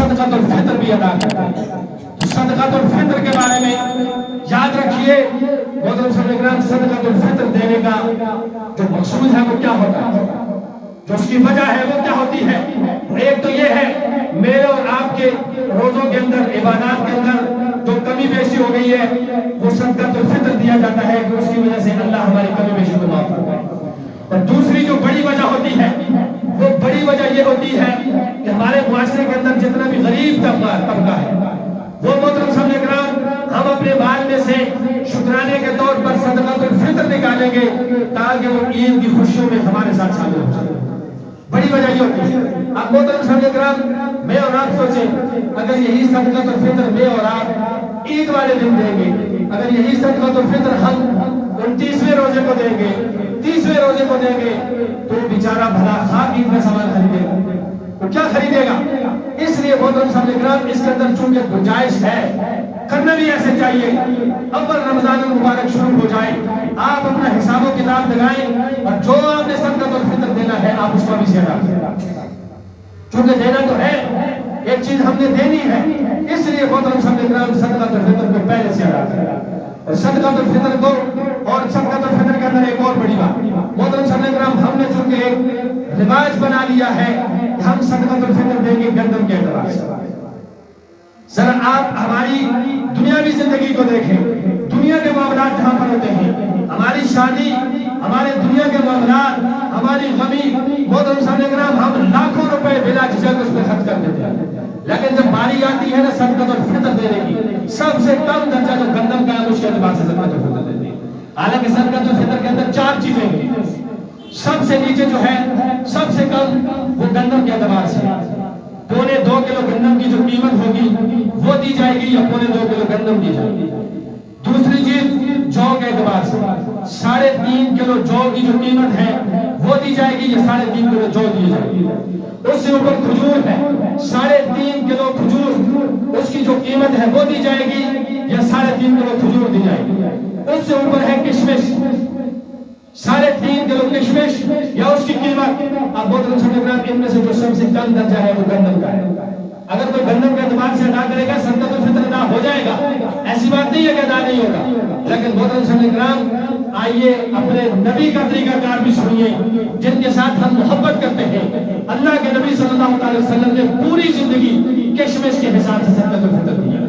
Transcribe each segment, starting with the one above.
صدقۃ الفطر بھی ادا کرتے ہیں۔ صدقۃ الفطر کے بارے میں یاد رکھیے محترم سامعین کرام، صدقۃ الفطر دینے کا جو مقصود ہے وہ کیا ہوتا ہے، جو اس کی وجہ ہے وہ کیا ہوتی ہے؟ ایک تو یہ ہے میرے اور آپ کے روزوں کے اندر، عبادات کے اندر جو کمی بیشی ہو گئی ہے وہ صدقۃ الفطر دیا جاتا ہے کہ اس کی وجہ سے اللہ ہماری کمی بیشی کو معاف فرمائے۔ اور دوسری جو بڑی وجہ ہوتی ہے وہ بڑی وجہ یہ ہوتی ہے کہ ہمارے معاشرے کے اندر جتنا بھی غریب طبقہ ہے وہ محترم سامعین کرام ہم اپنے مال میں سے شکرانے کے طور پر صدقۃ الفطر نکالیں گے تاکہ وہ عید کی خوشیوں میں ہمارے ساتھ شامل ہو جائیں۔ بڑی وجہ یہ ہوتی ہے۔ اب محترم سامعین کرام میں اور آپ سوچیں اگر یہی صدقۃ الفطر میں اور آپ عید والے دن دیں گے، اگر یہی صدقۃ الفطر ہم 29ویں روزے کو دیں گے، 30ویں روزے کو دیں گے تو بیچارہ بھلا خاک عید میں سامان خریدے گا، وہ کیا خریدے گا؟ اس لیے محترم سامعین کرام اس کے اندر چونکہ گنجائش ہے، کرنا بھی ایسے چاہیے۔ اول رمضان المبارک شروع ہو جائے، آپ اپنا حساب و کتاب لگائیں اور جو آپ نے صدقۃ الفطر دینا ہے آپ اس کو بھی ادا کریں، چونکہ دینا تو ہے، ایک چیز ہم نے دینی ہے، اس لیے محترم سامعین کرام صدقۃ الفطر کو پہلے سے ادا کریں۔ اور صدقۃ الفطر کو، اور صدقۃ الفطر کے اندر ایک اور بڑی بات محترم سامعین کرام، ہم نے چونکہ ایک رواج بنا لیا ہے کہ ہم صدقۃ الفطر دیں گے گندم کے اعتبار سے۔ ذرا آپ ہماری دنیاوی زندگی کو دیکھیں، دنیا کے معاملات جہاں پر ہوتے ہیں، ہماری شادی، ہمارے دنیا کے معاملات، ہماری غمی، محترم سامعین کرام ہم لاکھوں روپے بلا جھجک اس پہ خرچ کر دیتے ہیں، لیکن جب باری آتی ہے نا صدقۃ الفطر دینے کی، سب سے کم درجہ جو گندم کا ہے اس کے اعتبار سے صدقۃ الفطر دیتے ہیں۔ حالانکہ صدقۃ الفطر کے اندر 4 چیزیں ہیں، سب سے نیچے جو ہے سب سے کم وہ گندم کے اعتبار سے 2.25 کلو گندم کی جو قیمت ہوگی وہ دی جائے گی یا 2.25 کلو گندم دی جائے گی۔ دوسری چیز جو کے اعتبار سے 3.5 کلو جو کی جو قیمت ہے وہ دی جائے گی یا 3.5 کلو جو دی جائے گی۔ اس سے اوپر کھجور ہے، 3.5 کلو کھجور اس کی جو قیمت ہے وہ دی جائے گی یا 3.5 کلو کھجور دی جائے گی۔ اس سے اوپر ہے کشمش، 3.5 کلو کشمش یا اس کی قیمت۔ اب محترم سامعین کرام ان میں سے جو سب سے کم درجہ ہے وہ گندم کا ہے۔ اگر کوئی گندم کے اعتبار سے ادا کرے گا صدقۃ الفطر ادا ہو جائے گا، ایسی بات نہیں ہے کہ ادا نہیں ہوگا، لیکن محترم سامعین کرام آئیے اپنے نبی کا طریقہ کار بھی سنیے جن کے ساتھ ہم محبت کرتے ہیں۔ اللہ کے نبی صلی اللہ علیہ وسلم نے پوری زندگی کشمش کے حساب سے صدقۃ الفطر دیا،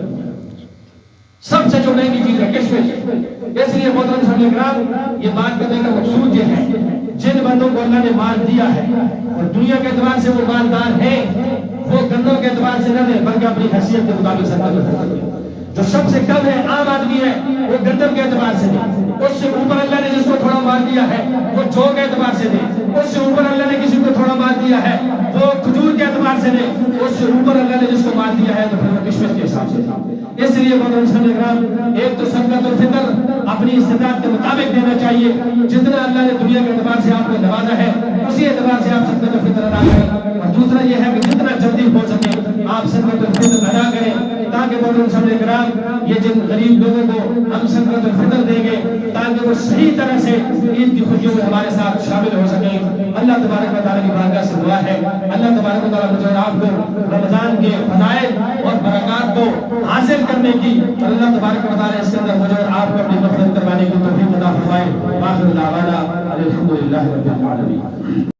سب سے جو مہنگی چیز ہے کشمش۔ اس لیے محترم سامعین کرام یہ بات کرنے کا مقصود یہ ہے جن بندوں کو اللہ نے مال دیا ہے اور دنیا کے اعتبار سے وہ مالدار ہیں، وہ گندم کے اعتبار سے نہ دیں بلکہ اپنی حیثیت کے مطابق صدقۃ الفطر دیں۔ جو سب سے کم ہے عام آدمی ہے وہ گندم کے اعتبار سے دے، اس سے اوپر اللہ نے جس کو تھوڑا مال دیا ہے وہ جو کے اعتبار سے دے، اس سے اوپر اللہ نے کسی کو تھوڑا مال دیا ہے وہ کھجور کے اعتبار سے دے، اس سے اوپر اللہ نے جس کو مال دیا ہے تو پھر وہ کشمش کے حساب سے دے۔ اس لیے محترم سامعین کرام ایک تو صدقۃ الفطر اپنی استطاعت کے مطابق دینا چاہیے، جتنا اللہ نے دنیا کے اعتبار سے آپ کو نوازا ہے اسی اعتبار سے آپ صدقۃ الفطر ادا کریں۔ اور دوسرا یہ ہے کہ جتنا جلدی ہو سکے آپ صدقۃ الفطر ادا کریں تاکہ محترم سامعین کرام یہ جن غریب لوگوں کو ہم صدقۃ الفطر دیں گے تاکہ وہ صحیح طرح سے عید کی خوشیوں میں ہمارے ساتھ شامل ہو سکیں۔ اللہ تبارک و تعالیٰ کی بارگاہ سے دعا ہے اللہ تبارک و تعالیٰ مجھے اور آپ کو رمضان کے فضائل اور برکات کو حاصل کرنے کی اور اللہ تبارک و تعالیٰ اس کے اندر مجھے اور آپ کو اپنی مغفرت کروانے کی توفیق عطا فرمائے۔ آخر دعوانا الحمدللہ رب العالمین۔